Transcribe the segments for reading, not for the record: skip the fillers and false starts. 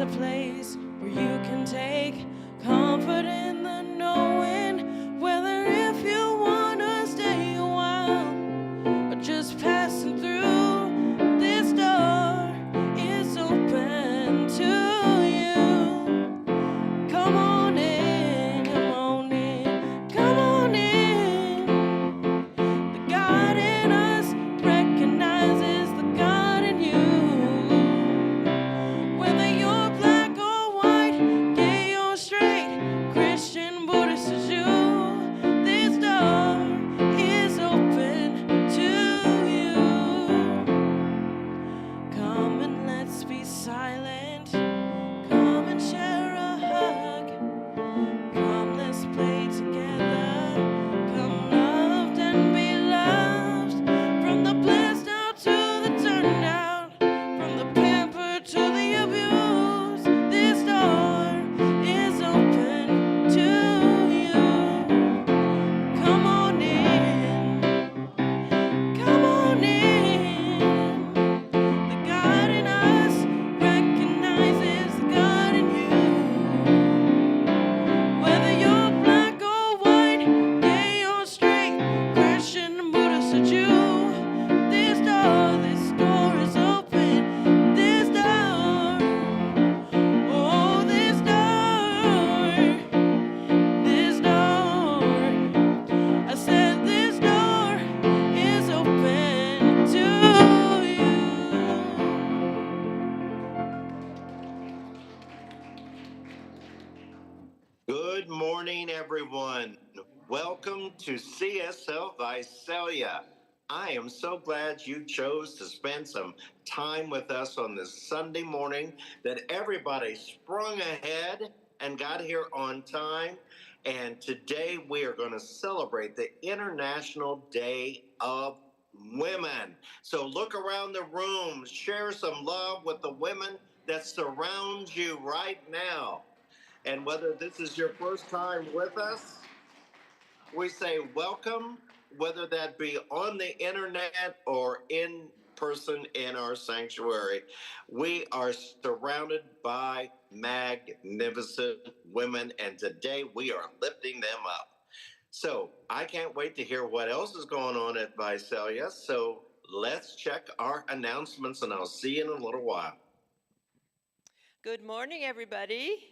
a place where you can take comfort in the knowing whether if you want to stay a while or just passing through. This door is open to you. Come on in, come on in, come on in. The God in us recognizes the God in you. Whether you're black or white, gay or straight, Christian, Buddhist or Jew, this door is open to you. Come and let's be silent. Come and share a hug. Come, let's play together. Come, loved and be loved. From the blessed out to the turned out, from the pampered to the abused, this door is open to you. Come on in, come on in. The God in us recognizes the God in you. Whether you're black or white, gay or straight, Christian, Buddhist or Jew, this door is open. This door, oh, this door. I said this door is open to you. Good morning, everyone. Welcome to CSL Visalia. I am so glad you chose to spend some time with us on this Sunday morning, that everybody sprung ahead and got here on time. And today we are going to celebrate the International Day of Women. So look around the room, share some love with the women that surround you right now. And whether this is your first time with us, we say welcome, whether that be on the internet or in person in our sanctuary. We are surrounded by magnificent women, and today we are lifting them up. So I can't wait to hear what else is going on at Visalia. So let's check our announcements, and I'll see you in a little while. Good morning, everybody.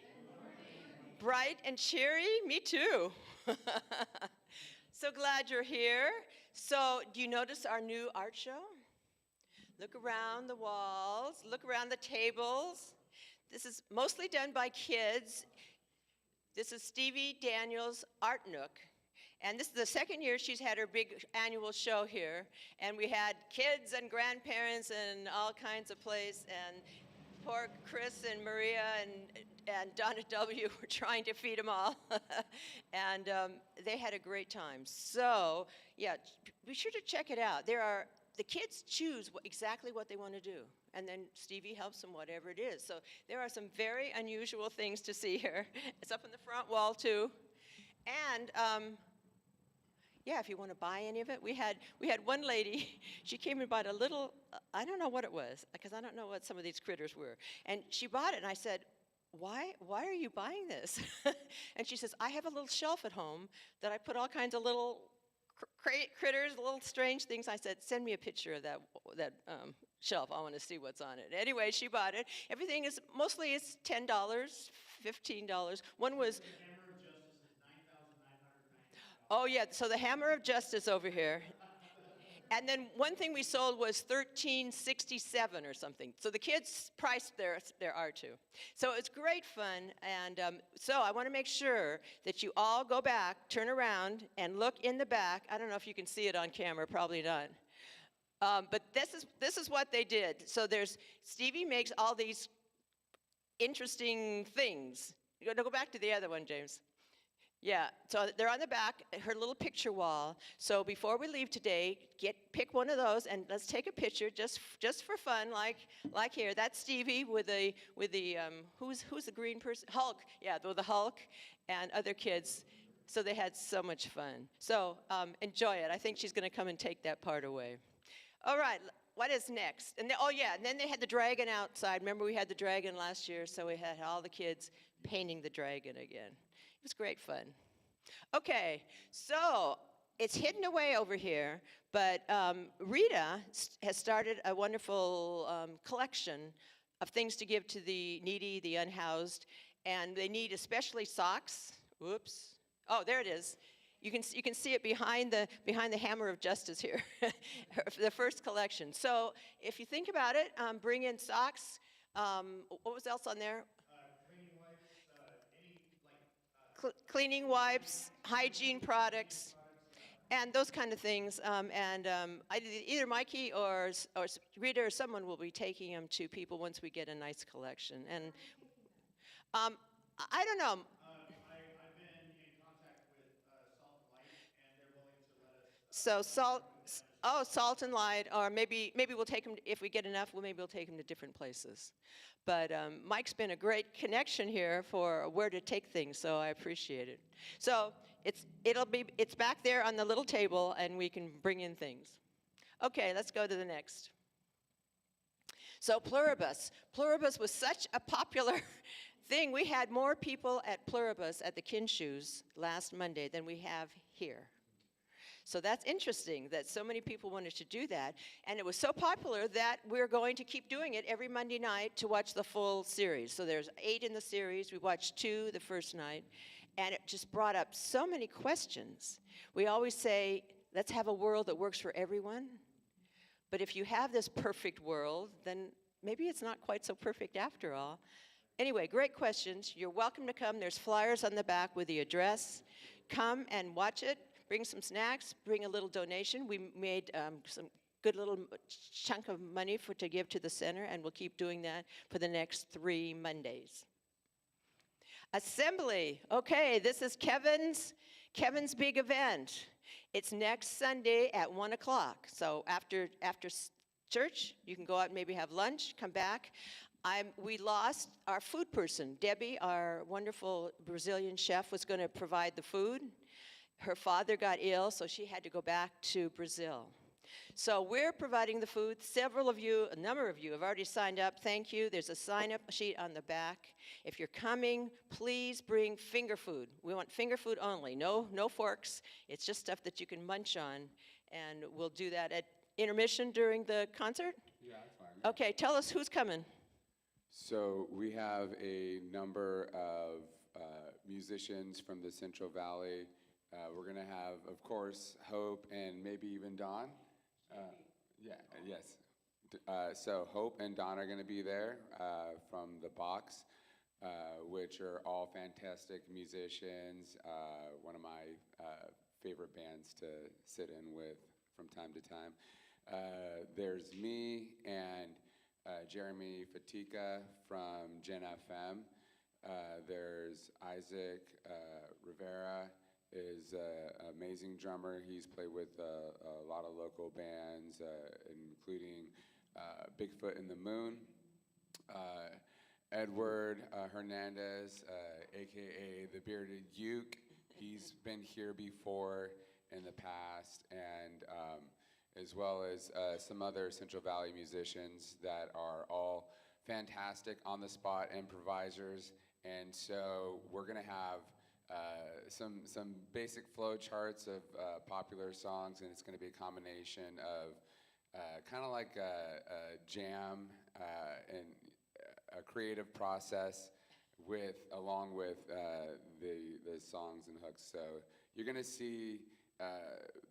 Bright and cheery? Me too. So glad you're here. So, do you notice our new art show? Look around the walls, look around the tables. This is mostly done by kids. This is Stevie Daniels' Art Nook. And this is the second year she's had her big annual show here. And we had kids and grandparents and all kinds of plays. And poor Chris and Maria and Donna W. were trying to feed them all. And they had a great time. So, yeah, be sure to check it out. The kids choose exactly what they want to do. And then Stevie helps them, whatever it is. So there are some very unusual things to see here. It's up on the front wall, too. And yeah, if you want to buy any of it, we had one lady. She came and bought a little. I don't know what it was, because I don't know what some of these critters were. And she bought it, and I said, "Why are you buying this?" And she says, "I have a little shelf at home that I put all kinds of little critters, little strange things." I said, "Send me a picture of that shelf. I want to see what's on it." Anyway, she bought it. Everything is mostly it's $10, $15. One was. Oh, yeah, so the Hammer of Justice over here. And then one thing we sold was $13.67 or something. So the kids priced their art too. So it's great fun. And so I want to make sure that you all go back, turn around, and look in the back. I don't know if you can see it on camera, probably not. But this is what they did. So Stevie makes all these interesting things. Go back to the other one, James. Yeah, so they're on the back, her little picture wall. So before we leave today, pick one of those and let's take a picture just for fun, like here. That's Stevie with the who's the green person? Hulk. Yeah, with the Hulk and other kids. So they had so much fun. So enjoy it. I think she's going to come and take that part away. All right, what is next? And oh yeah, and then they had the dragon outside. Remember we had the dragon last year, so we had all the kids painting the dragon again. It was great fun. Okay, so it's hidden away over here, but Rita has started a wonderful collection of things to give to the needy, the unhoused, and they need especially socks. Whoops. Oh, there it is. You can see it behind the hammer of justice here, the first collection. So if you think about it, bring in socks. What was else on there? Cleaning wipes, Cleaning wipes, hygiene products, and those kind of things. Either Mikey or Rita or someone will be taking them to people once we get a nice collection. And I don't know. I've been in contact with Salt and Light, and they're willing to let us. So Salt and Light, or maybe we'll take them if we get enough. Maybe we'll take them to different places. But Mike's been a great connection here for where to take things, so I appreciate it. So it's back there on the little table, and we can bring in things. Okay, let's go to the next. So Pluribus was such a popular thing. We had more people at Pluribus at the Kinshoes last Monday than we have here. So that's interesting that so many people wanted to do that. And it was so popular that we're going to keep doing it every Monday night to watch the full series. So there's 8 in the series. We watched 2 the first night. And it just brought up so many questions. We always say, let's have a world that works for everyone. But if you have this perfect world, then maybe it's not quite so perfect after all. Anyway, great questions. You're welcome to come. There's flyers on the back with the address. Come and watch it. Bring some snacks, bring a little donation. We made some good little chunk of money to give to the center, and we'll keep doing that for the next 3 Mondays. Assembly. Okay, this is Kevin's big event. It's next Sunday at 1 o'clock. So after church, you can go out and maybe have lunch, come back. We lost our food person. Debbie, our wonderful Brazilian chef, was going to provide the food. Her father got ill, so she had to go back to Brazil. So we're providing the food. A number of you have already signed up. Thank you. There's a sign-up sheet on the back. If you're coming, please bring finger food. We want finger food only. No forks. It's just stuff that you can munch on. And we'll do that at intermission during the concert? Yeah, that's fine. Okay, tell us who's coming. So we have a number of musicians from the Central Valley. We're going to have, of course, Hope and maybe even Dawn. Yes. So Hope and Dawn are going to be there from the Box, which are all fantastic musicians. One of my favorite bands to sit in with from time to time. There's me and Jeremy Fatika from Gen FM. There's Isaac Rivera, is an amazing drummer. He's played with a lot of local bands, including Bigfoot in the Moon. Edward Hernandez, aka the Bearded Uke. He's been here before in the past, and as well as some other Central Valley musicians that are all fantastic on the spot improvisers. And so we're gonna have some basic flow charts of popular songs, and it's gonna be a combination of kind of like a jam and a creative process along with the songs and hooks. So you're gonna see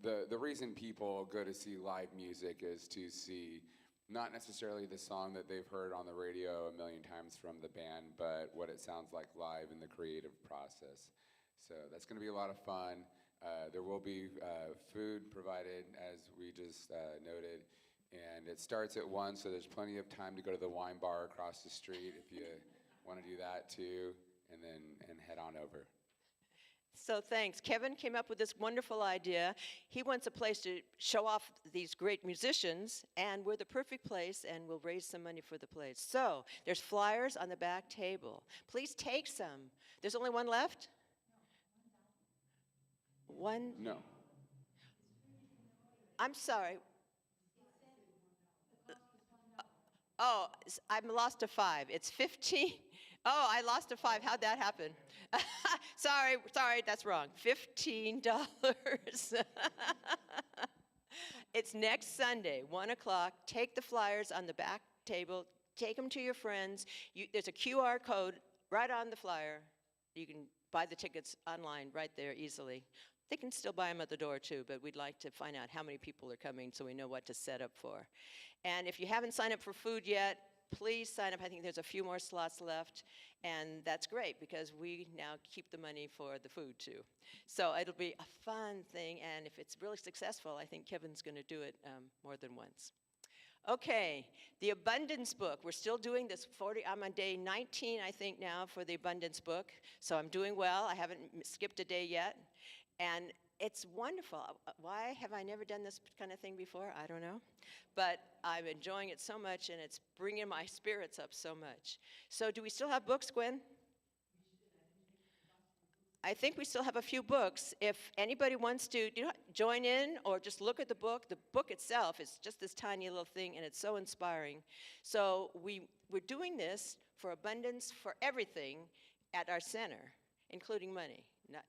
the reason people go to see live music is to see not necessarily the song that they've heard on the radio a million times from the band, but what it sounds like live in the creative process. So that's going to be a lot of fun. There will be food provided, as we just noted, and it starts at 1, so there's plenty of time to go to the wine bar across the street if you want to do that too, and head on over. So thanks. Kevin came up with this wonderful idea. He wants a place to show off these great musicians, and we're the perfect place, and we'll raise some money for the place. So there's flyers on the back table. Please take some. There's only one left? One? No. I'm sorry. Oh, I'm lost to 5. It's 15. Oh, I lost to 5. How'd that happen? Sorry, that's wrong. $15. It's next Sunday, 1 o'clock. Take the flyers on the back table. Take them to your friends. There's a QR code right on the flyer. You can buy the tickets online right there easily. They can still buy them at the door too, but we'd like to find out how many people are coming so we know what to set up for. And if you haven't signed up for food yet, please sign up. I think there's a few more slots left, and that's great because we now keep the money for the food too. So it'll be a fun thing, and if it's really successful, I think Kevin's going to do it more than once. Okay, the Abundance book. We're still doing this 40. I'm on day 19, I think, now for the Abundance book. So I'm doing well. I haven't skipped a day yet. And it's wonderful. Why have I never done this kind of thing before? I don't know. But I'm enjoying it so much, and it's bringing my spirits up so much. So do we still have books, Gwen? I think we still have a few books. If anybody wants to join in or just look at the book itself is just this tiny little thing, and it's so inspiring. So we're doing this for abundance for everything at our center, including money.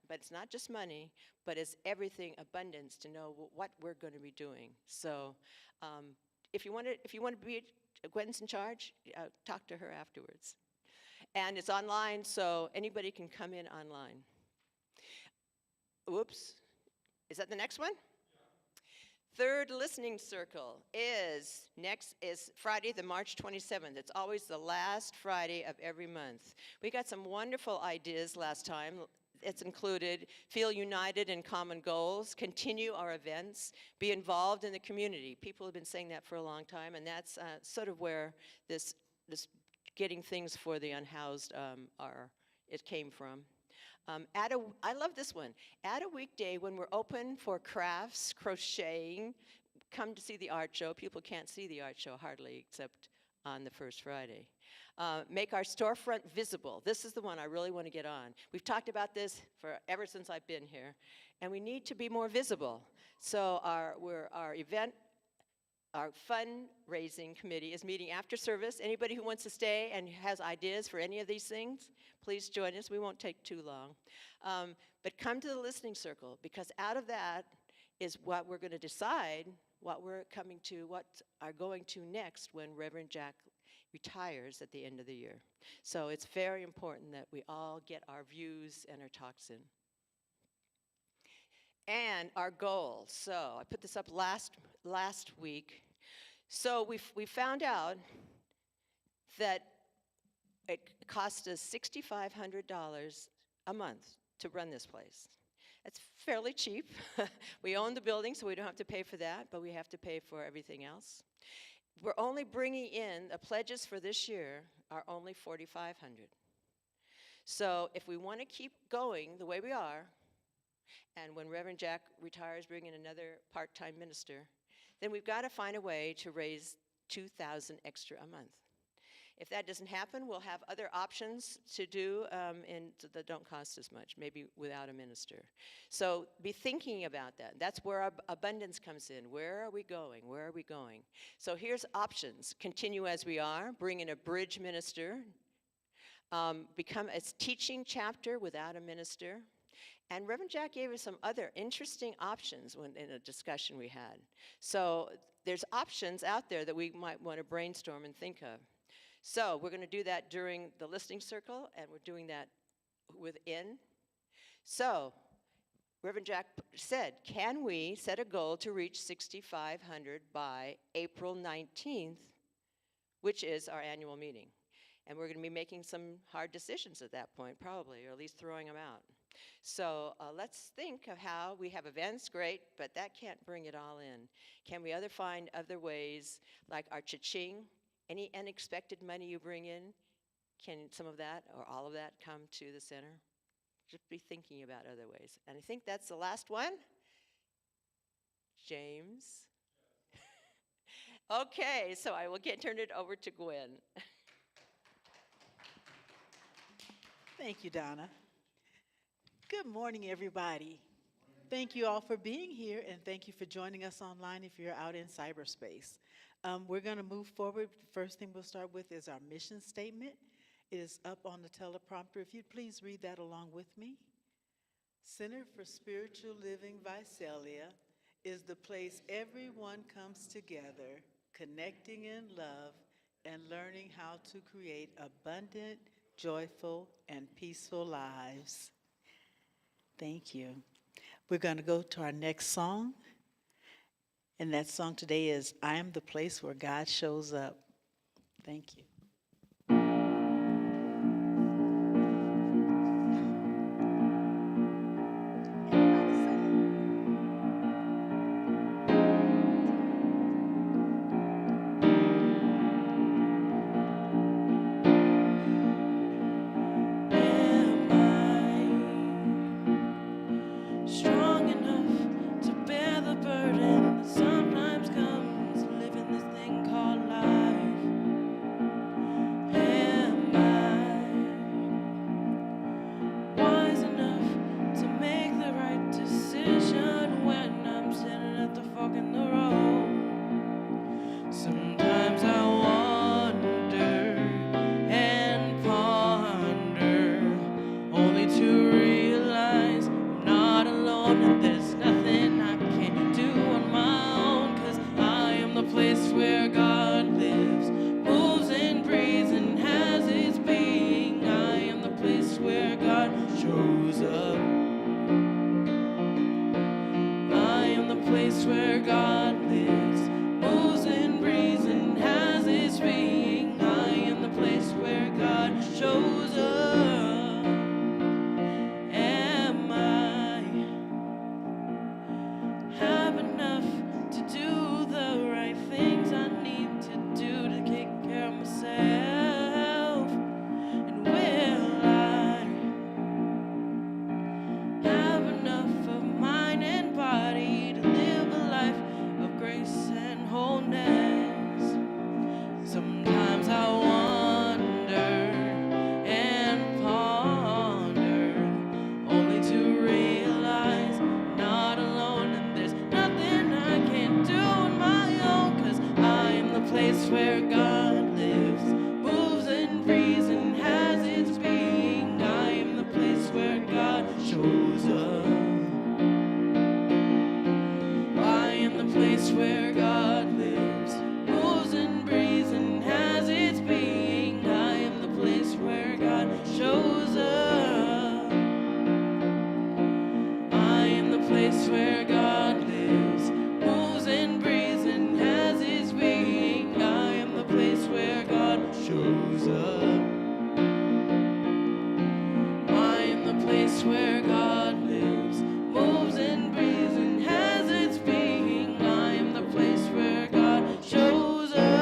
But it's not just money, but it's everything abundance to know what we're going to be doing. So if you want to be, Gwen's in charge, talk to her afterwards. And it's online, so anybody can come in online. Whoops. Is that the next one? Third listening circle is Friday, the March 27th. It's always the last Friday of every month. We got some wonderful ideas last time. It's included feel united in common goals, continue our events, be involved in the community. People have been saying that for a long time, and that's sort of where this getting things for the unhoused it came from. I love this one. Add a weekday when we're open for crafts, crocheting. Come to see the art show. People can't see the art show hardly except on the first Friday. Make our storefront visible. This is the one I really want to get on. We've talked about this ever since I've been here, and we need to be more visible. So our fundraising committee is meeting after service. Anybody who wants to stay and has ideas for any of these things, please join us. We won't take too long. But come to the listening circle, because out of that is what we're going to decide, what we're going to next when Reverend Jack retires at the end of the year. So it's very important that we all get our views and our talks in. And our goal. So I put this up last week. So we found out that it cost us $6,500 a month to run this place. It's fairly cheap. We own the building, so we don't have to pay for that, but we have to pay for everything else. We're only bringing in, the pledges for this year are only $4,500. So if we want to keep going the way we are, and when Reverend Jack retires, bring in another part-time minister, then we've got to find a way to raise $2,000 extra a month. If that doesn't happen, we'll have other options to do that don't cost as much, maybe without a minister. So be thinking about that. That's where our abundance comes in. Where are we going? Where are we going? So here's options. Continue as we are. Bring in a bridge minister. Become a teaching chapter without a minister. And Reverend Jack gave us some other interesting options in a discussion we had. So there's options out there that we might want to brainstorm and think of. So we're going to do that during the listening circle, and we're doing that within. So Reverend Jack said, can we set a goal to reach 6,500 by April 19th, which is our annual meeting? And we're going to be making some hard decisions at that point, probably, or at least throwing them out. So let's think of how we have events, great, but that can't bring it all in. Can we find other ways, like our cha-ching? Any unexpected money you bring in, can some of that or all of that come to the center? Just be thinking about other ways. And I think that's the last one. James? Okay, so I will turn it over to Gwen. Thank you, Donna. Good morning, everybody. Thank you all for being here, and thank you for joining us online if you're out in cyberspace. We're going to move forward. The first thing we'll start with is our mission statement. It is up on the teleprompter. If you'd please read that along with me. Center for Spiritual Living Visalia is the place everyone comes together, connecting in love and learning how to create abundant, joyful, and peaceful lives. Thank you. We're going to go to our next song, and that song today is I Am the Place Where God Shows Up. Thank you. Am I strong enough to bear the burden that sometimes comes living this thing called life? Am I wise enough to make the right decision when I'm standing at the fork in the road? Sometimes I wonder and ponder, only to realize I'm not alone and there's nothing I can do on my own, 'cause I am the place where God lives, moves and breathes and has its being. I am the place where God shows up. I am the place where God lives, moves and breathes and has its being. I am the place where God shows up. Am I have enough to do the right things I need to do to take care of myself? And will I have enough of mind and body to live a life of grace and wholeness? Sometimes I wonder and ponder, only to realize I'm not alone and there's nothing I can do on my own, 'cause I am the place where God lives, moves and breathes and has its being. I am the place where God shows up. I am the place where God lives, moves and breathes and has its being. I am the place where God shows up. I am the place where God lives, moves and breathes and has its being. I am the place where God shows up. I am the place where God lives, moves and breathes and has its being. I am the place where God shows up.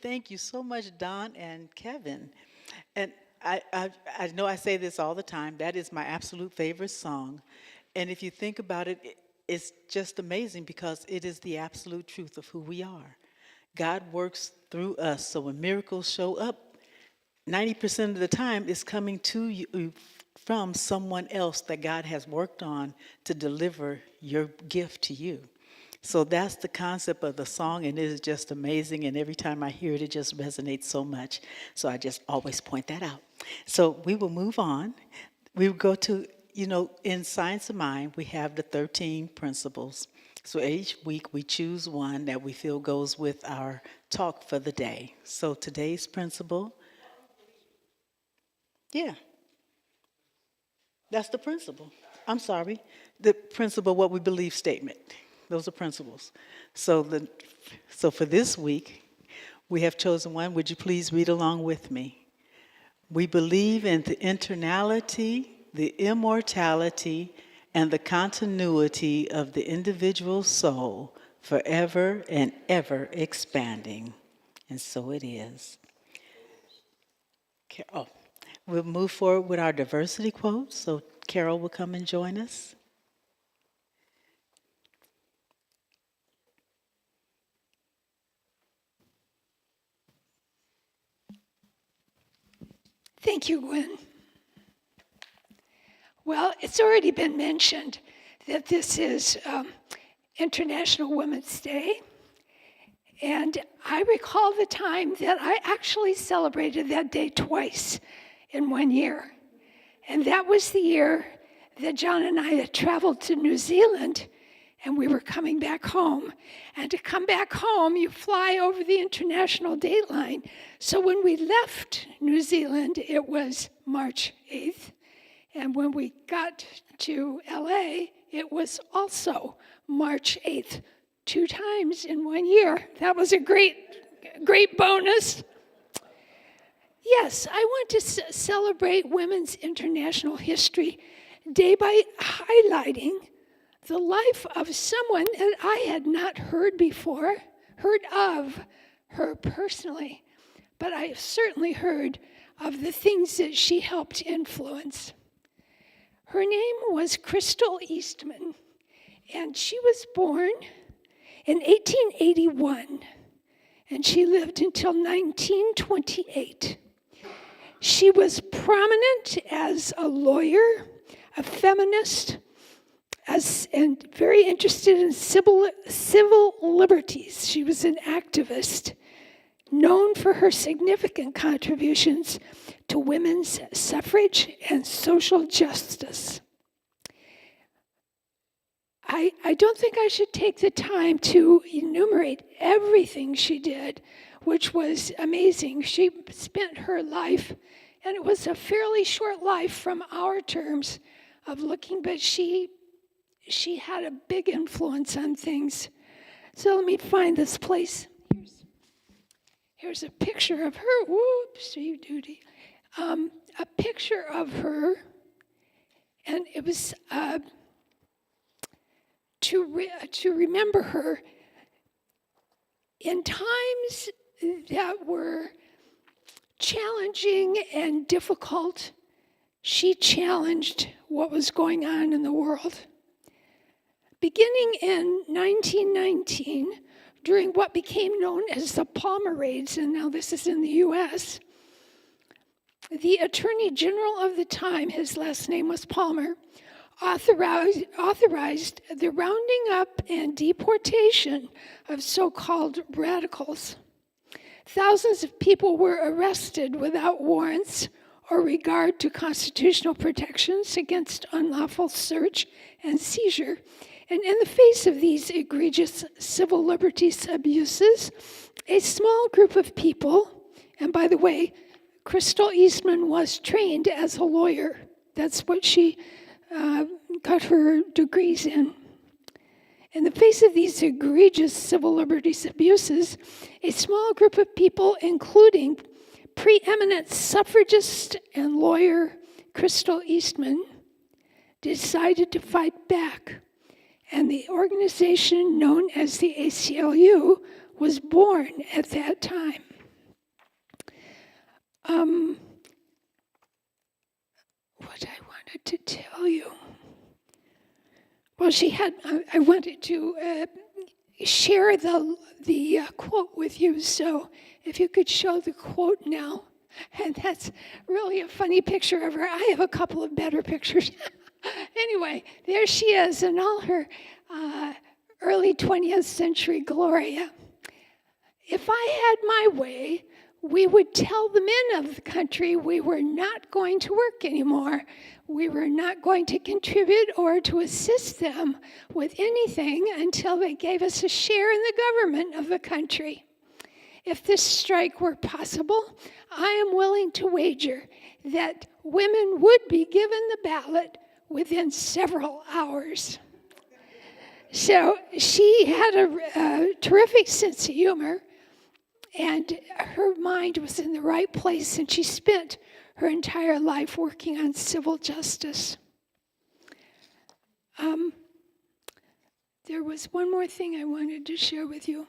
Thank you so much, Don and Kevin. And I know I say this all the time. That is my absolute favorite song. And if you think about it, it's just amazing because it is the absolute truth of who we are. God works through us. So when miracles show up, 90% of the time it's coming to you from someone else that God has worked on to deliver your gift to you. So that's the concept of the song, and it is just amazing. And every time I hear it, it just resonates so much. So I just always point that out. So we will move on. We will go to, in Science of Mind, we have the 13 principles. So each week we choose one that we feel goes with our talk for the day. So today's principle, yeah, that's the principle. I'm sorry. The principle, what we believe statement. Those are principles. So for this week, we have chosen one. Would you please read along with me? We believe in the internality, the immortality, and the continuity of the individual soul, forever and ever expanding. And so it is. Oh, we'll move forward with our diversity quote. So Carol will come and join us. Thank you, Gwen. Well, it's already been mentioned that this is International Women's Day. And I recall the time that I actually celebrated that day twice in 1 year. And that was the year that John and I had traveled to New Zealand, and we were coming back home. And to come back home, you fly over the international date line. So when we left New Zealand, it was March 8th. And when we got to LA, it was also March 8th, 2 times in 1 year. That was a great bonus. Yes, I want to celebrate Women's International History Day by highlighting the life of someone that I had not heard of her personally, but I certainly heard of the things that she helped influence. Her name was Crystal Eastman, and she was born in 1881, and she lived until 1928. She was prominent as a lawyer, a feminist, and very interested in civil liberties. She was an activist, known for her significant contributions to women's suffrage and social justice. I don't think I should take the time to enumerate everything she did, which was amazing. She spent her life, and it was a fairly short life from our terms of looking, but she had a big influence on things. So let me find this place. Here's a picture of her. Whoopsie doody. A picture of her, and it was to remember her in times that were challenging and difficult. She challenged what was going on in the world. Beginning in 1919, during what became known as the Palmer Raids, and now this is in the U.S., the Attorney General of the time, his last name was Palmer, authorized the rounding up and deportation of so-called radicals. Thousands of people were arrested without warrants or regard to constitutional protections against unlawful search and seizure. And in the face of these egregious civil liberties abuses, a small group of people, and by the way, Crystal Eastman was trained as a lawyer. That's what she got her degrees in. In the face of these egregious civil liberties abuses, a small group of people, including preeminent suffragist and lawyer Crystal Eastman, decided to fight back. And the organization known as the ACLU was born at that time. What I wanted to tell you. Well, I wanted to share the quote with you, so if you could show the quote now. And that's really a funny picture of her. I have a couple of better pictures. Anyway, there she is in all her early 20th century glory. If I had my way, we would tell the men of the country we were not going to work anymore. We were not going to contribute or to assist them with anything until they gave us a share in the government of the country. If this strike were possible, I am willing to wager that women would be given the ballot within several hours. So she had a terrific sense of humor, and her mind was in the right place, and she spent her entire life working on civil justice. There was one more thing I wanted to share with you.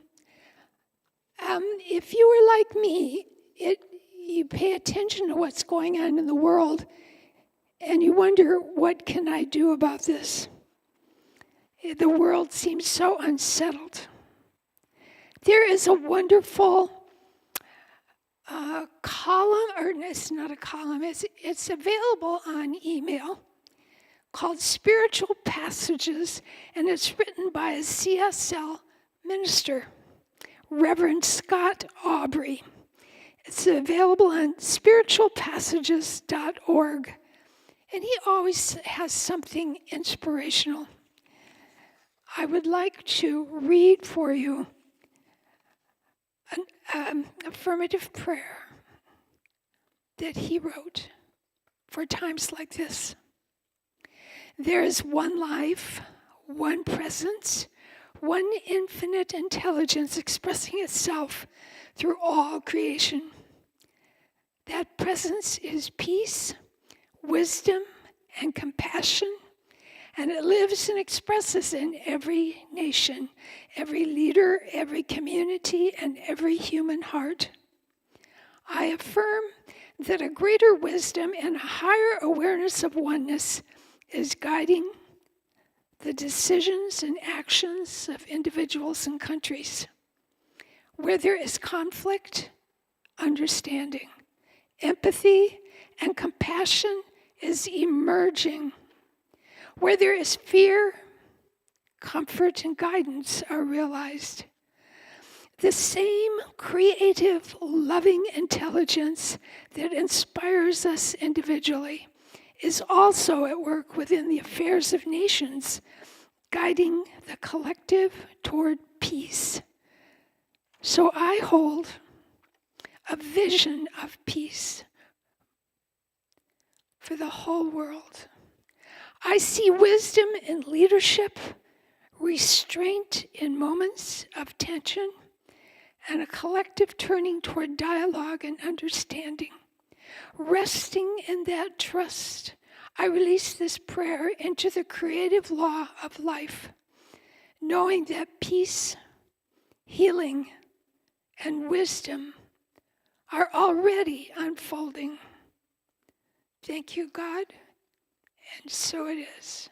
If you were like me, you pay attention to what's going on in the world, and you wonder, what can I do about this? The world seems so unsettled. There is a wonderful a column, or it's not a column, it's available on email called Spiritual Passages, and it's written by a CSL minister, Reverend Scott Aubrey. It's available on spiritualpassages.org, and he always has something inspirational. I would like to read for you an affirmative prayer that he wrote for times like this. There is one life, one presence, one infinite intelligence expressing itself through all creation. That presence is peace, wisdom, and compassion, and it lives and expresses in every nation, every leader, every community, and every human heart. I affirm that a greater wisdom and a higher awareness of oneness is guiding the decisions and actions of individuals and countries. Where there is conflict, understanding, empathy, and compassion is emerging. Where there is fear, comfort and guidance are realized. The same creative, loving intelligence that inspires us individually is also at work within the affairs of nations, guiding the collective toward peace. So I hold a vision of peace for the whole world. I see wisdom in leadership, restraint in moments of tension, and a collective turning toward dialogue and understanding. Resting in that trust, I release this prayer into the creative law of life, knowing that peace, healing, and wisdom are already unfolding. Thank you, God, and so it is.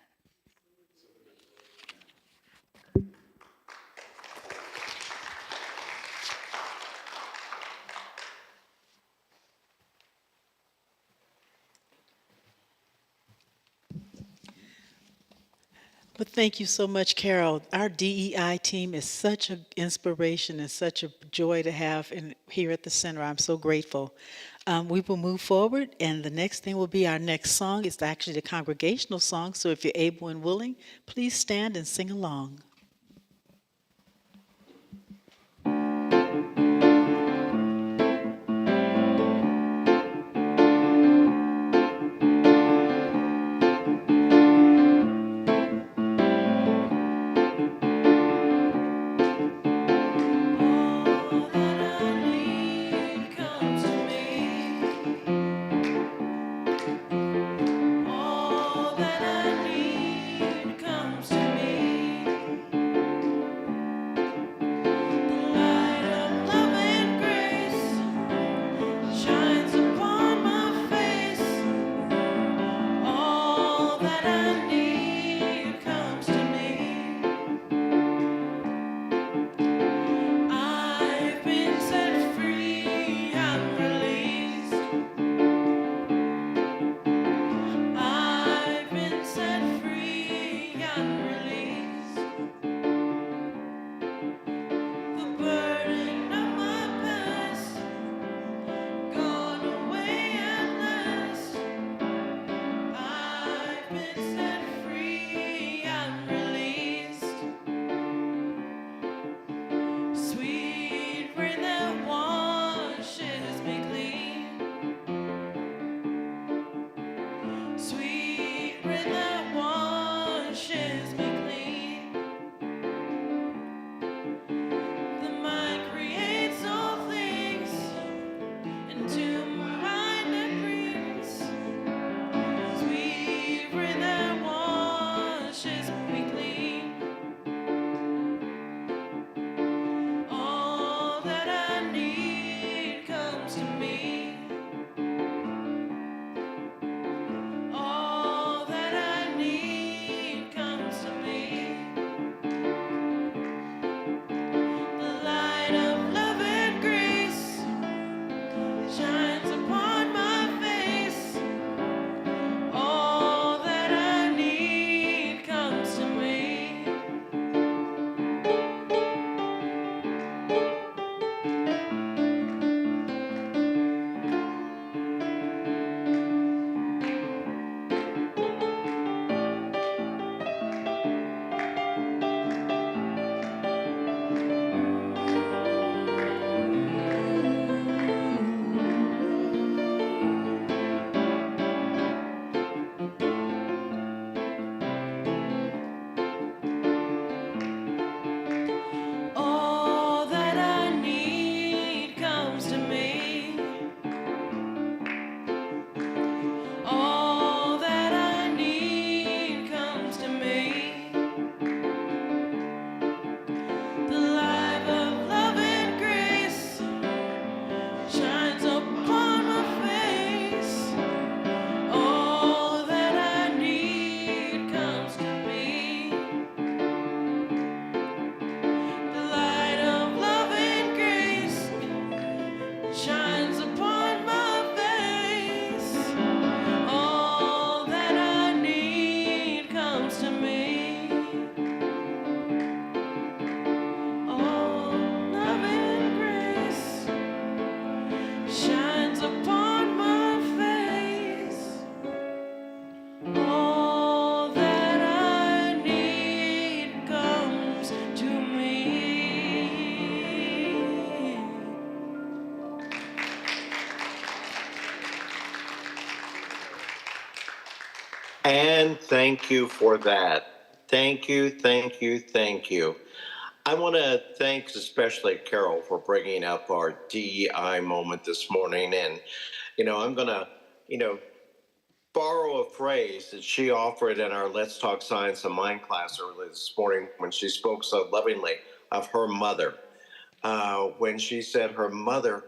But thank you so much, Carol. Our DEI team is such an inspiration and such a joy to have here at the center. I'm so grateful. We will move forward, and the next thing will be our next song. It's actually the congregational song, so if you're able and willing, please stand and sing along. All that I need comes to me. And thank you for that. Thank you, thank you, thank you. I want to thank especially Carol for bringing up our DEI moment this morning. And, I'm going to, you know, borrow a phrase that she offered in our Let's Talk Science and Mind class earlier this morning when she spoke so lovingly of her mother. When she said her mother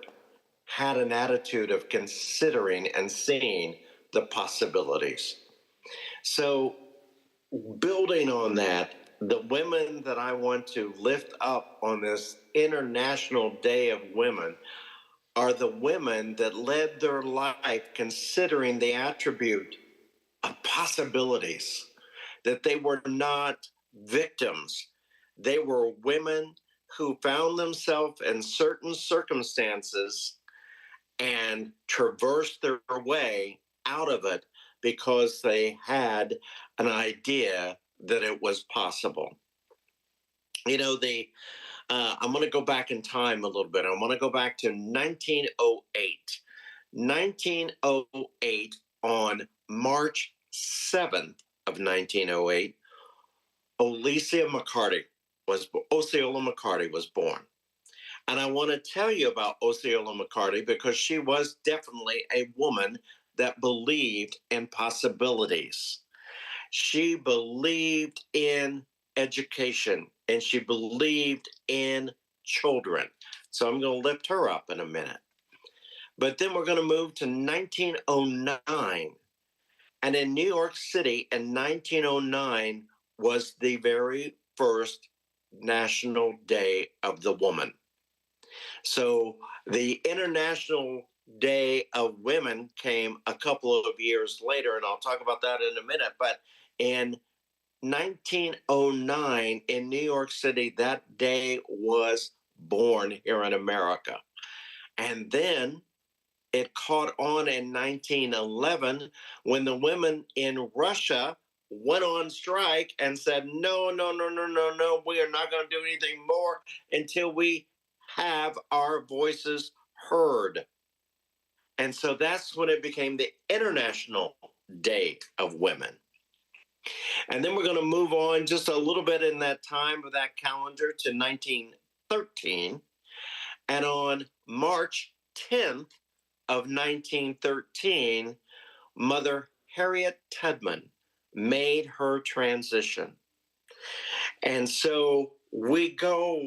had an attitude of considering and seeing the possibilities. So, building on that, the women that I want to lift up on this International Day of Women are the women that led their life considering the attribute of possibilities, that they were not victims. They were women who found themselves in certain circumstances and traversed their way out of it because they had an idea that it was possible. I'm going to go back in time a little bit. I want to go back to 1908. 1908, on March 7th of 1908, Osceola McCarty was born. And I want to tell you about Osceola McCarty because she was definitely a woman that believed in possibilities. She believed in education and she believed in children. So I'm going to lift her up in a minute. But then we're going to move to 1909. And in New York City in 1909 was the very first National Day of the Woman. So the International Day of Women came a couple of years later, and I'll talk about that in a minute. But in 1909 in New York City, that day was born here in America. And then it caught on in 1911 when the women in Russia went on strike and said, no, no, no, no, no, no, we are not going to do anything more until we have our voices heard. And so that's when it became the International Day of Women. And then we're going to move on just a little bit in that time of that calendar to 1913. And on March 10th of 1913, Mother Harriet Tubman made her transition. And so we go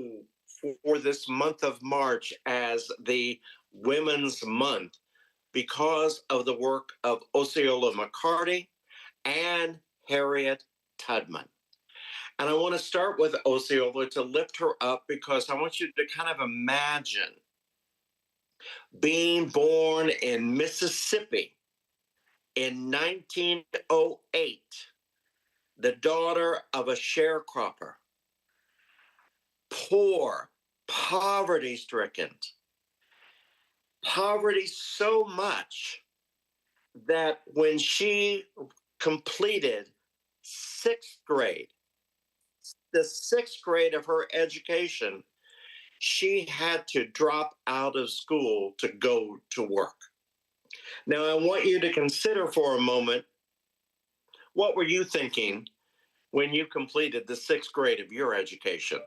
for this month of March as the Women's Month because of the work of Osceola McCarty and Harriet Tubman. And I want to start with Osceola to lift her up because I want you to kind of imagine being born in Mississippi in 1908, the daughter of a sharecropper, poor, poverty stricken, poverty so much that when she completed sixth grade, the sixth grade of her education, she had to drop out of school to go to work. Now, I want you to consider for a moment, what were you thinking when you completed the sixth grade of your education?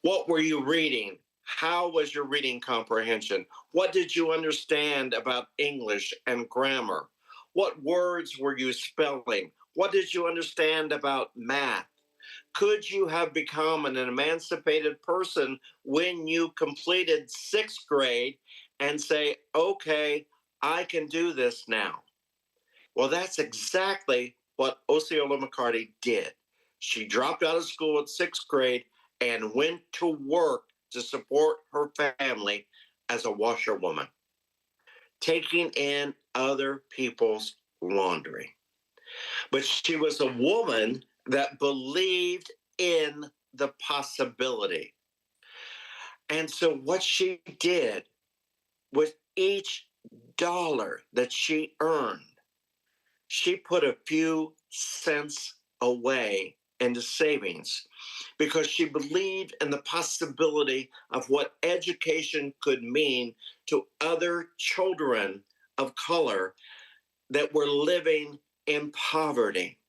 What were you reading? How was your reading comprehension? What did you understand about English and grammar? What words were you spelling? What did you understand about math? Could you have become an emancipated person when you completed sixth grade and say, okay, I can do this now? Well, that's exactly what Osceola McCarty did. She dropped out of school at sixth grade and went to work to support her family as a washerwoman, taking in other people's laundry. But she was a woman that believed in the possibility. And so what she did with each dollar that she earned, she put a few cents away into savings because she believed in the possibility of what education could mean to other children of color that were living in poverty.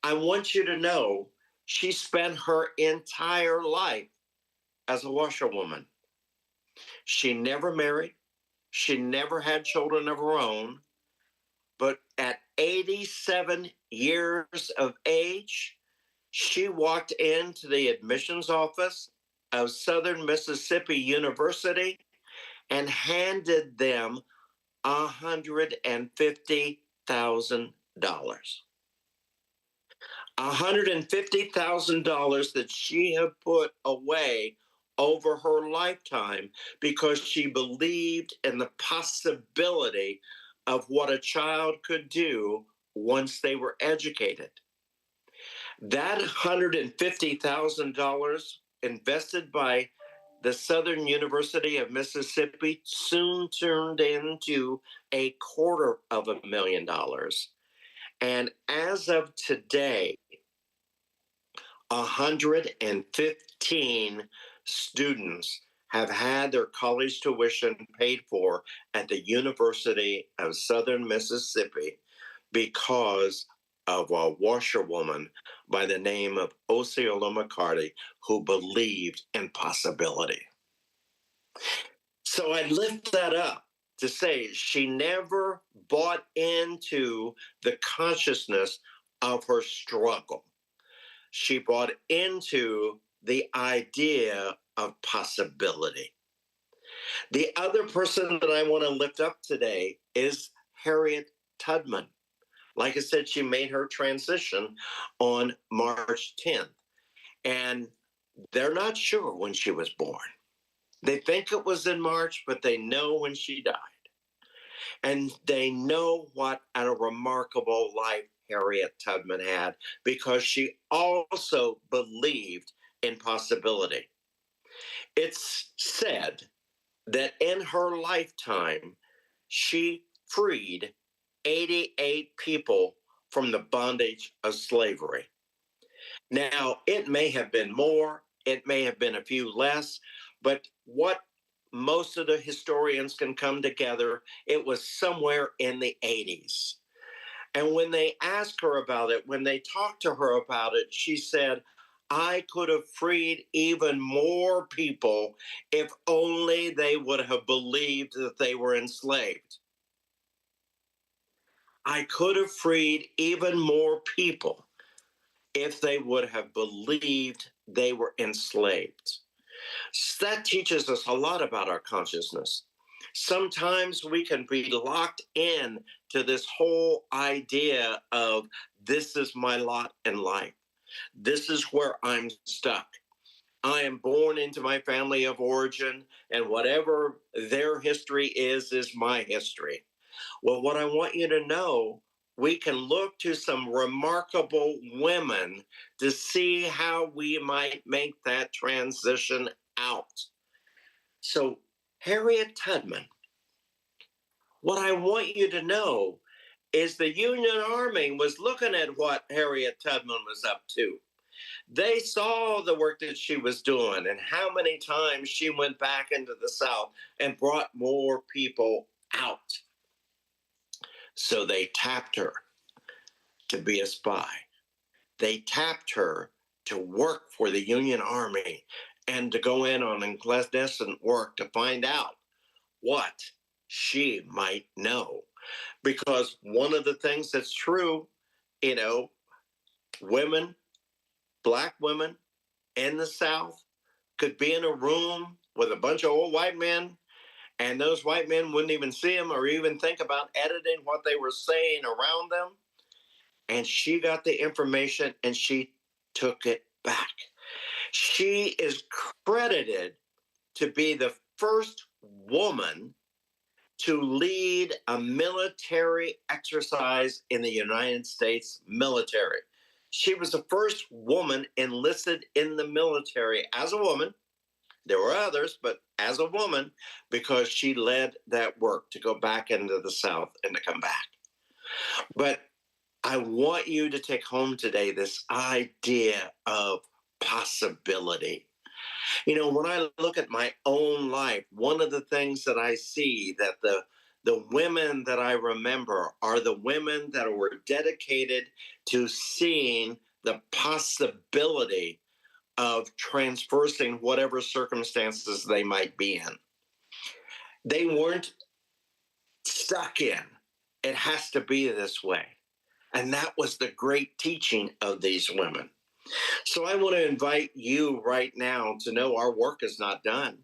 I want you to know she spent her entire life as a washerwoman. She never married. She never had children of her own. But at 87 years of age, she walked into the admissions office of Southern Mississippi University and handed them $150,000. $150,000 that she had put away over her lifetime because she believed in the possibility of what a child could do once they were educated. That $150,000 invested by the Southern University of Mississippi soon turned into $250,000. And as of today, 115 students have had their college tuition paid for at the University of Southern Mississippi because of a washerwoman by the name of Osceola McCarty who believed in possibility. So I lift that up to say she never bought into the consciousness of her struggle. She bought into the idea of possibility. The other person that I want to lift up today is Harriet Tubman. Like I said, she made her transition on March 10th, and they're not sure when she was born. They think it was in March, but they know when she died. And they know what a remarkable life Harriet Tubman had because she also believed in possibility. It's said that in her lifetime, she freed 88 people from the bondage of slavery. Now, it may have been more, it may have been a few less, but what most of the historians can come together, it was somewhere in the 80s. And when they asked her about it, when they talked to her about it, she said, I could have freed even more people if only they would have believed that they were enslaved. I could have freed even more people if they would have believed they were enslaved. So that teaches us a lot about our consciousness. Sometimes we can be locked in to this whole idea of this is my lot in life. This is where I'm stuck. I am born into my family of origin, and whatever their history is my history. Well, what I want you to know, we can look to some remarkable women to see how we might make that transition out. So, Harriet Tubman, what I want you to know is the Union Army was looking at what Harriet Tubman was up to. They saw the work that she was doing and how many times she went back into the South and brought more people out. So they tapped her to be a spy. They tapped her to work for the Union Army and to go in on clandestine work to find out what she might know. Because one of the things that's true, women, Black women in the South could be in a room with a bunch of old white men, and those white men wouldn't even see them or even think about editing what they were saying around them. And she got the information and she took it back. She is credited to be the first woman to lead a military exercise in the United States military. She was the first woman enlisted in the military as a woman. There were others, but as a woman, because she led that work to go back into the South and to come back. But I want you to take home today this idea of possibility. When I look at my own life, one of the things that I see that the women that I remember are the women that were dedicated to seeing the possibility of transversing whatever circumstances they might be in. They weren't stuck in, it has to be this way. And that was the great teaching of these women. So I want to invite you right now to know our work is not done,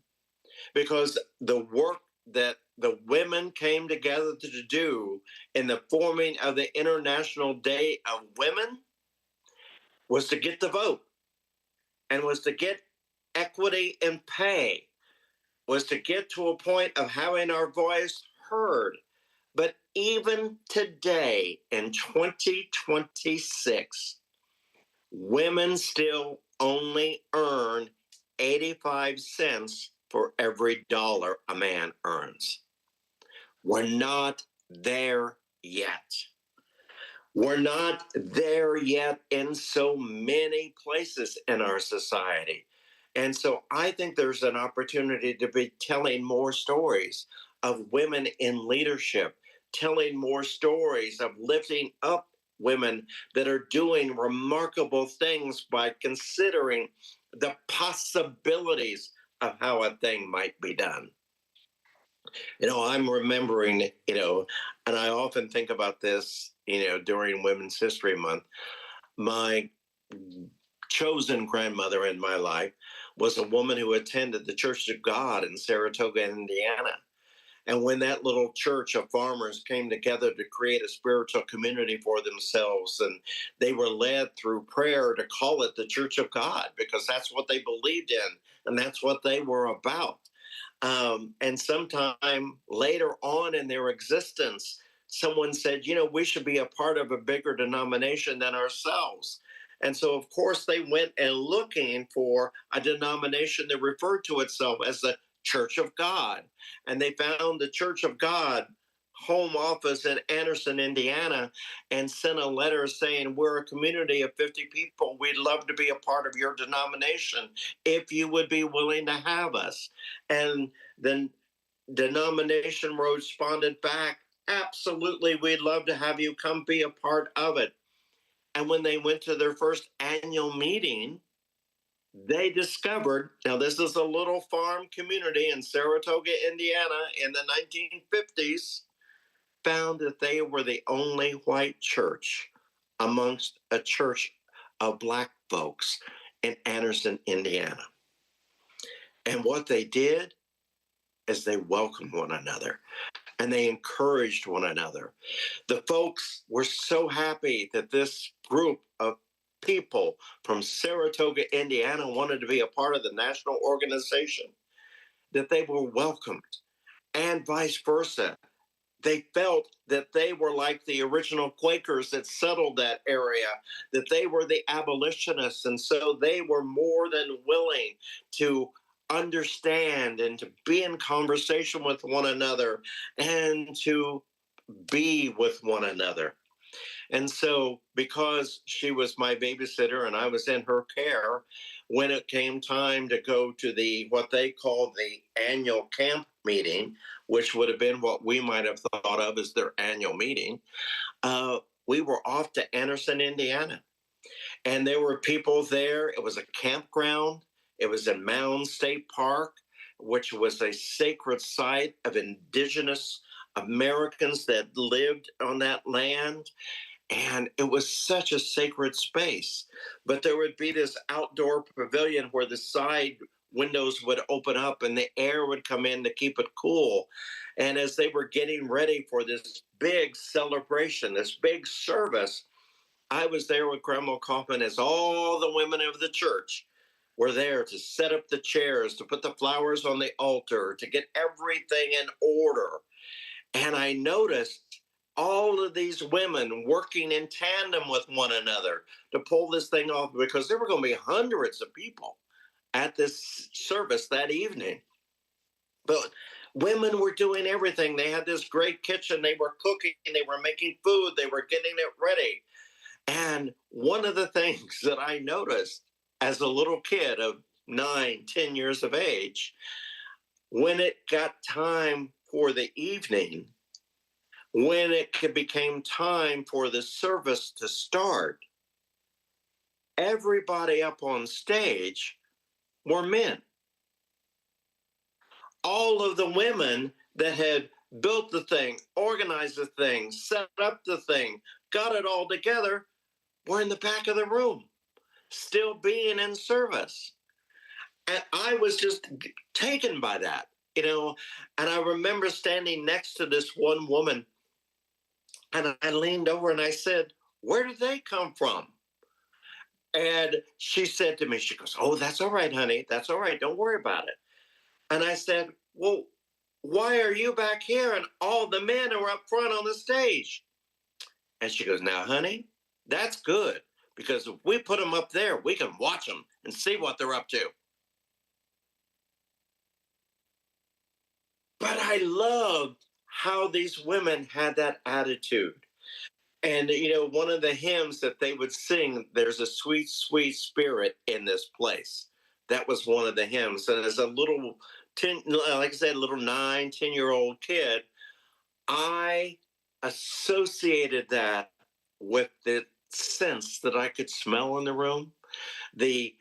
because the work that the women came together to do in the forming of the International Day of Women was to get the vote, and was to get equity in pay, was to get to a point of having our voice heard. But even today in 2026, women still only earn 85 cents for every dollar a man earns. We're not there yet. We're not there yet in so many places in our society. And so I think there's an opportunity to be telling more stories of women in leadership, telling more stories of lifting up women that are doing remarkable things by considering the possibilities of how a thing might be done. I'm remembering, and I often think about this, during Women's History Month. My chosen grandmother in my life was a woman who attended the Church of God in Saratoga, Indiana. And when that little church of farmers came together to create a spiritual community for themselves, and they were led through prayer to call it the Church of God, because that's what they believed in and that's what they were about. And sometime later on in their existence, someone said, we should be a part of a bigger denomination than ourselves. And so, of course, they went and looking for a denomination that referred to itself as the Church of God. And they found the Church of God home office in Anderson, Indiana, and sent a letter saying, we're a community of 50 people. We'd love to be a part of your denomination if you would be willing to have us. And then denomination responded back, absolutely, we'd love to have you come be a part of it. And when they went to their first annual meeting, they discovered, now this is a little farm community in Saratoga, Indiana in the 1950s, found that they were the only white church amongst a church of Black folks in Anderson, Indiana. And what they did is they welcomed one another and they encouraged one another. The folks were so happy that this group of people from Saratoga, Indiana wanted to be a part of the national organization, that they were welcomed, and vice versa. They felt that they were like the original Quakers that settled that area, that they were the abolitionists. And so they were more than willing to understand and to be in conversation with one another and to be with one another. And so, because she was my babysitter and I was in her care, when it came time to go to the what they called the annual camp meeting, which would have been what we might have thought of as their annual meeting, we were off to Anderson, Indiana. And there were people there. It was a campground. It was in Mound State Park, which was a sacred site of indigenous Americans that lived on that land. And it was such a sacred space. But there would be this outdoor pavilion where the side windows would open up and the air would come in to keep it cool. And as they were getting ready for this big celebration, this big service, I was there with Grandma Kaufman as all the women of the church were there to set up the chairs, to put the flowers on the altar, to get everything in order. And I noticed all of these women working in tandem with one another to pull this thing off, because there were going to be hundreds of people at this service that evening. But women were doing everything. They had this great kitchen. They were cooking. They were making food. They were getting it ready. And one of the things that I noticed as a little kid of 9, 10 years of age, when it got time for the evening, When it became time for the service to start, everybody up on stage were men. All of the women that had built the thing, organized the thing, set up the thing, got it all together, were in the back of the room, still being in service. And I was just taken by that, you know. And I remember standing next to this one woman, and I leaned over and I said, "Where did they come from?" And she said to me, she goes, "Oh, that's all right, honey. That's all right. Don't worry about it." And I said, "Well, why are you back here and all the men are up front on the stage?" And she goes, "Now, honey, that's good, because if we put them up there, we can watch them and see what they're up to." But I loved how these women had that attitude. And, you know, one of the hymns that they would sing, "There's a sweet, sweet spirit in this place." That was one of the hymns. And as a little 10, like I said, little 9, 10-year-old kid, I associated that with the sense that I could smell in the room. The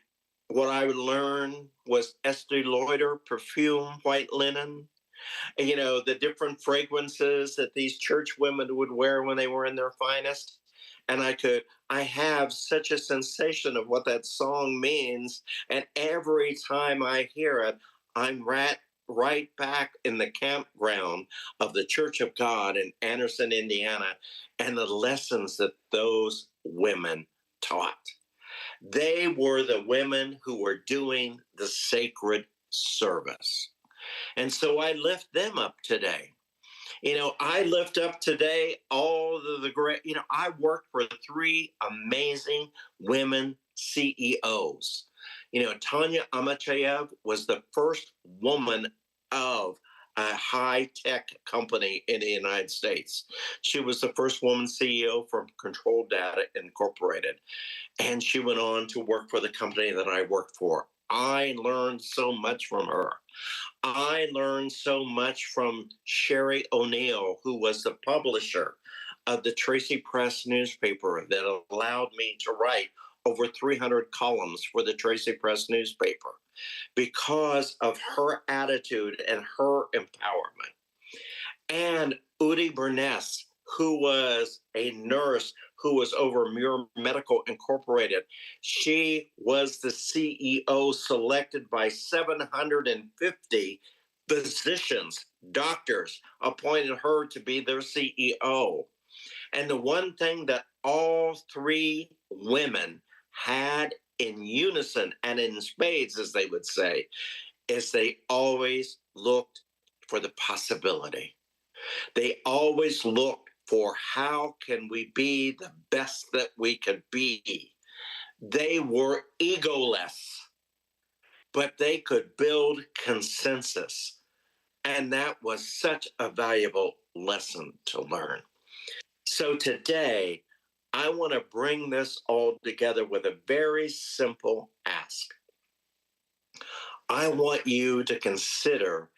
What I would learn was Estee Lauder perfume, white linen, you know, the different fragrances that these church women would wear when they were in their finest. And I have such a sensation of what that song means. And every time I hear it, I'm right back in the campground of the Church of God in Anderson, Indiana, and the lessons that those women taught. They were the women who were doing the sacred service. And so I lift them up today. You know, I lift up today all the great, you know, I worked for 3 amazing women CEOs. You know, Tanya Amachev was the first woman of a high tech company in the United States. She was the first woman CEO for Control Data Incorporated. And she went on to work for the company that I worked for. I learned so much from her. I learned so much from Sherry O'Neill, who was the publisher of the Tracy Press newspaper that allowed me to write over 300 columns for the Tracy Press newspaper because of her attitude and her empowerment. And Udi Burness, who was a nurse who was over Muir Medical Incorporated. She was the CEO selected by 750 physicians, doctors, appointed her to be their CEO. And the one thing that all 3 women had in unison and in spades, as they would say, is they always looked for the possibility. They always looked for how can we be the best that we could be. They were egoless, but they could build consensus. And that was such a valuable lesson to learn. So today, I want to bring this all together with a very simple ask. I want you to consider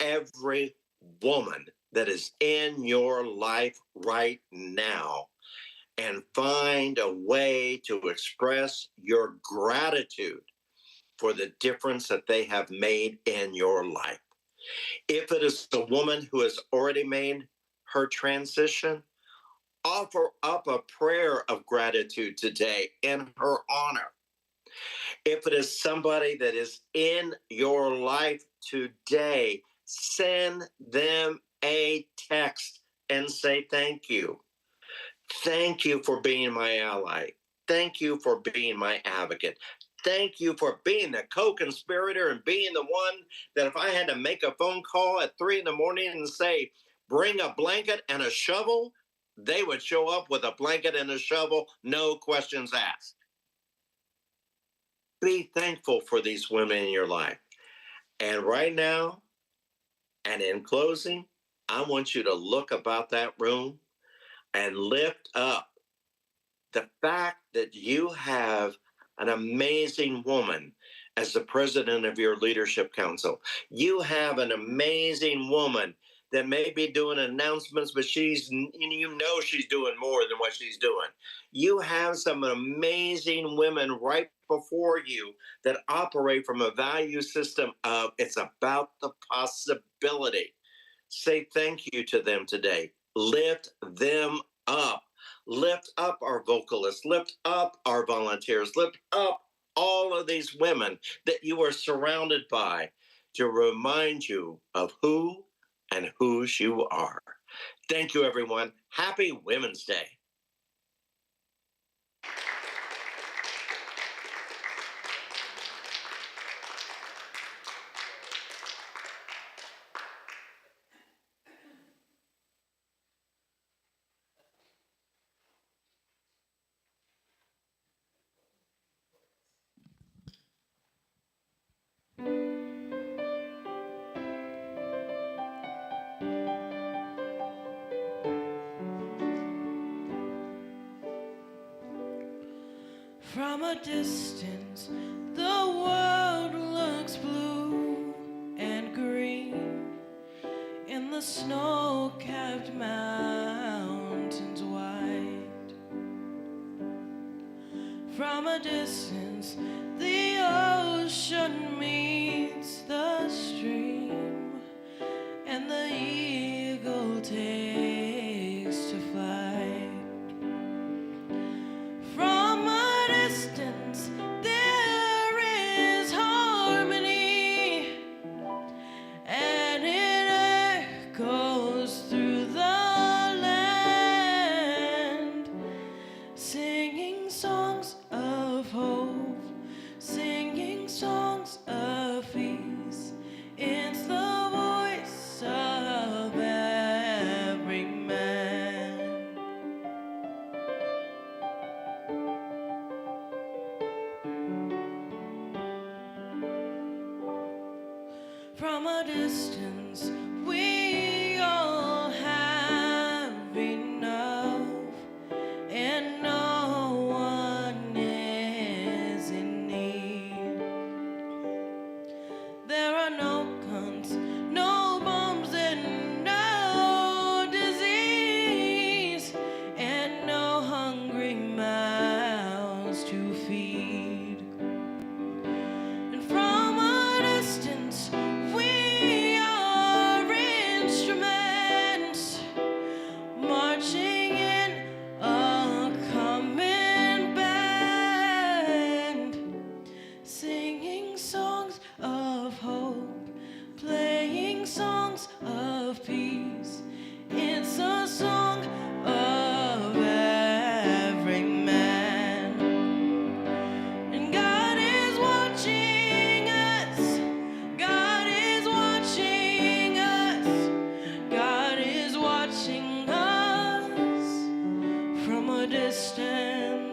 every woman that is in your life right now and find a way to express your gratitude for the difference that they have made in your life. If it is a woman who has already made her transition, offer up a prayer of gratitude today in her honor. If it is somebody that is in your life today, send them a text and say thank you. Thank you for being my ally. Thank you for being my advocate. Thank you for being the co-conspirator and being the one that if I had to make a phone call at 3 in the morning and say, bring a blanket and a shovel, they would show up with a blanket and a shovel, no questions asked. Be thankful for these women in your life. And right now, and in closing, I want you to look about that room and lift up the fact that you have an amazing woman as the president of your leadership council. You have an amazing woman that may be doing announcements, but she's doing more than what she's doing. You have some amazing women right before you that operate from a value system of it's about the possibility. Say thank you to them today. Lift them up. Lift up our vocalists. Lift up our volunteers. Lift up all of these women that you are surrounded by to remind you of who and whose you are. Thank you, everyone. Happy Women's Day. From a distance, the world looks blue and green. In the snow-capped mountains white. From a distance, the ocean meets the stream, and the eagle takes to flight. From a distance, there is harmony, and it echoes through the land, singing songs of hope, singing songs of peace. It's the voice of every man. From a distance, we all have enough, and no one is in need. There are no guns, no bombs, and no disease, and no hungry mouths to feed. And from a distance, we are instruments marching in a common band, singing songs of hope, playing songs of peace. It's a song of every man. And God is watching us. God is watching us. God is watching us from a distance.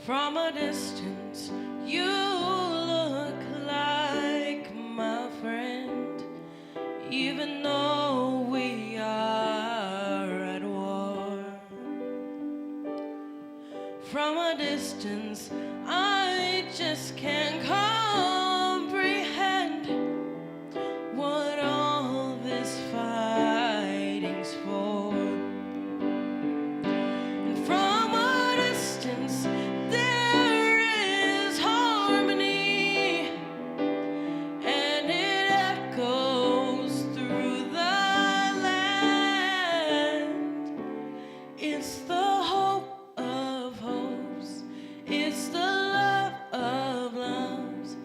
From a distance, you look like my friend, even though we are at war. From a distance, I just can't comprehend what all this fighting's for. And from a distance, there is harmony, and it echoes through the land. It's the hope of hopes, it's the love of loves,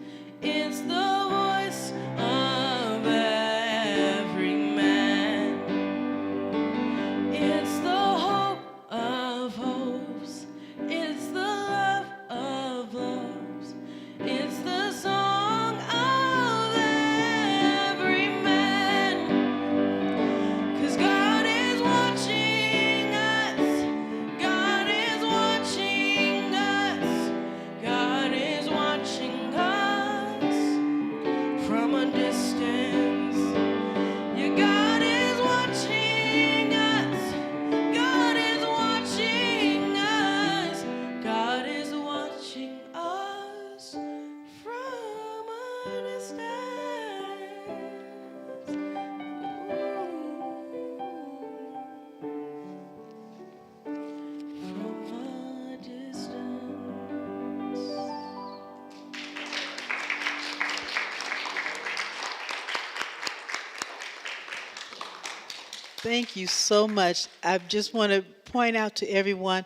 Thank you so much. I just want to point out to everyone,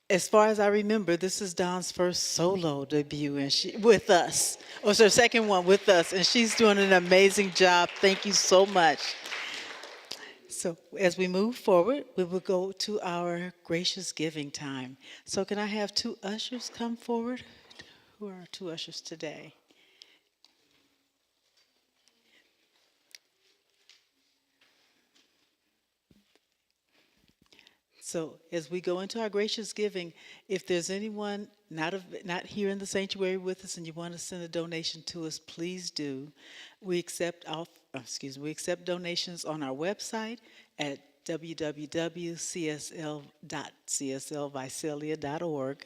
as far as I remember, this is Dawn's first solo debut and she with us. Or it's her second one with us, and she's doing an amazing job. Thank you so much. So as we move forward, we will go to our gracious giving time. So can I have two ushers come forward? Who are our two ushers today? So as we go into our gracious giving, if there's anyone not here in the sanctuary with us and you want to send a donation to us, please do. We accept we accept donations on our website at www.csl.cslvisalia.org.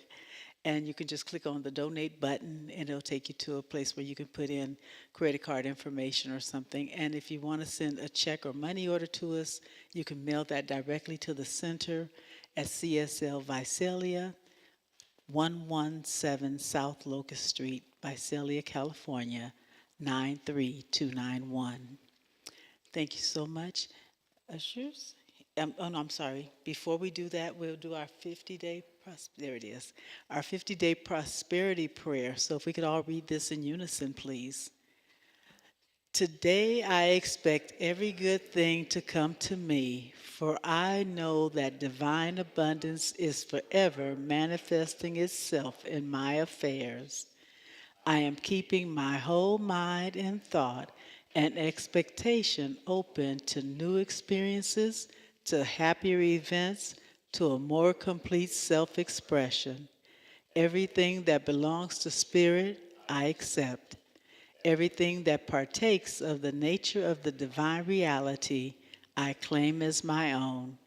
And you can just click on the donate button and it'll take you to a place where you can put in credit card information or something. And if you want to send a check or money order to us, you can mail that directly to the center at CSL Visalia, 117 South Locust Street, Visalia, California, 93291. Thank you so much. Ushers? Oh, no, I'm sorry. Before we do that, we'll do our 50-day, there it is, our 50-day prosperity prayer. So if we could all read this in unison, please. Today I expect every good thing to come to me, for I know that divine abundance is forever manifesting itself in my affairs. I am keeping my whole mind and thought and expectation open to new experiences, to happier events, to a more complete self-expression. Everything that belongs to spirit, I accept. Everything that partakes of the nature of the divine reality, I claim as my own.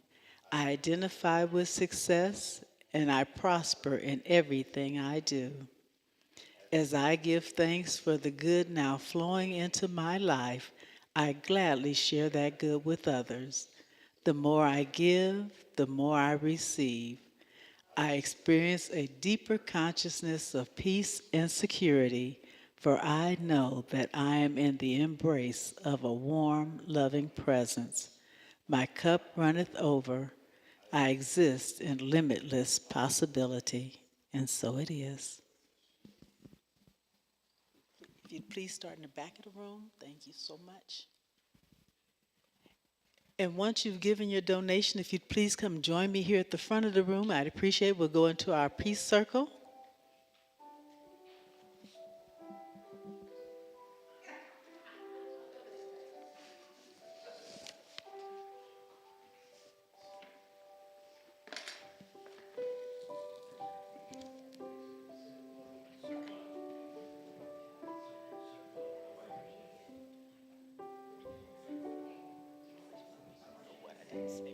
I identify with success, and I prosper in everything I do. As I give thanks for the good now flowing into my life, I gladly share that good with others. The more I give, the more I receive. I experience a deeper consciousness of peace and security, for I know that I am in the embrace of a warm, loving presence. My cup runneth over. I exist in limitless possibility, and so it is. If you'd please start in the back of the room, thank you so much. And once you've given your donation, if you'd please come join me here at the front of the room, I'd appreciate it. We'll go into our peace circle.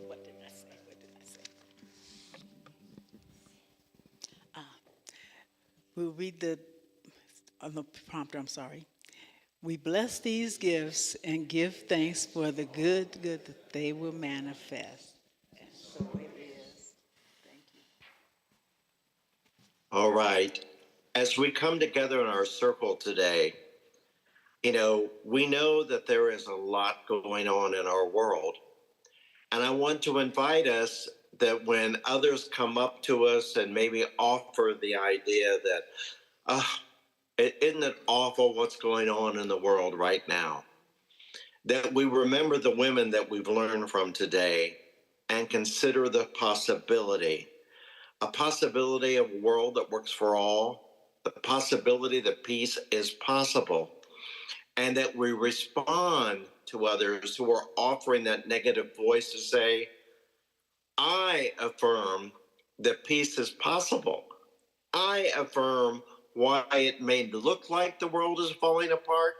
What did I say? We'll read on the prompter, I'm sorry. We bless these gifts and give thanks for the good that they will manifest. And so it is. Thank you. All right. As we come together in our circle today, we know that there is a lot going on in our world. And I want to invite us that when others come up to us and maybe offer the idea that, isn't it awful what's going on in the world right now? That we remember the women that we've learned from today and consider the possibility, a possibility of a world that works for all, the possibility that peace is possible, and that we respond to others who are offering that negative voice to say, I affirm that peace is possible. I affirm why it may look like the world is falling apart.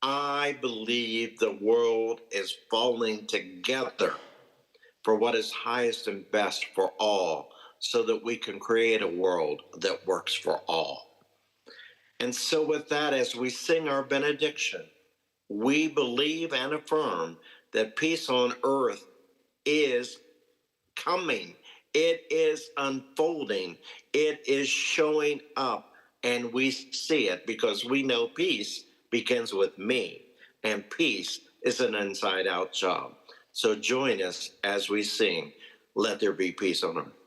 I believe the world is falling together for what is highest and best for all, so that we can create a world that works for all. And so with that, as we sing our benediction, we believe and affirm that peace on earth is coming. It is unfolding. It is showing up, and we see it because we know peace begins with me, and peace is an inside out job. So join us as we sing, Let There Be Peace on Earth.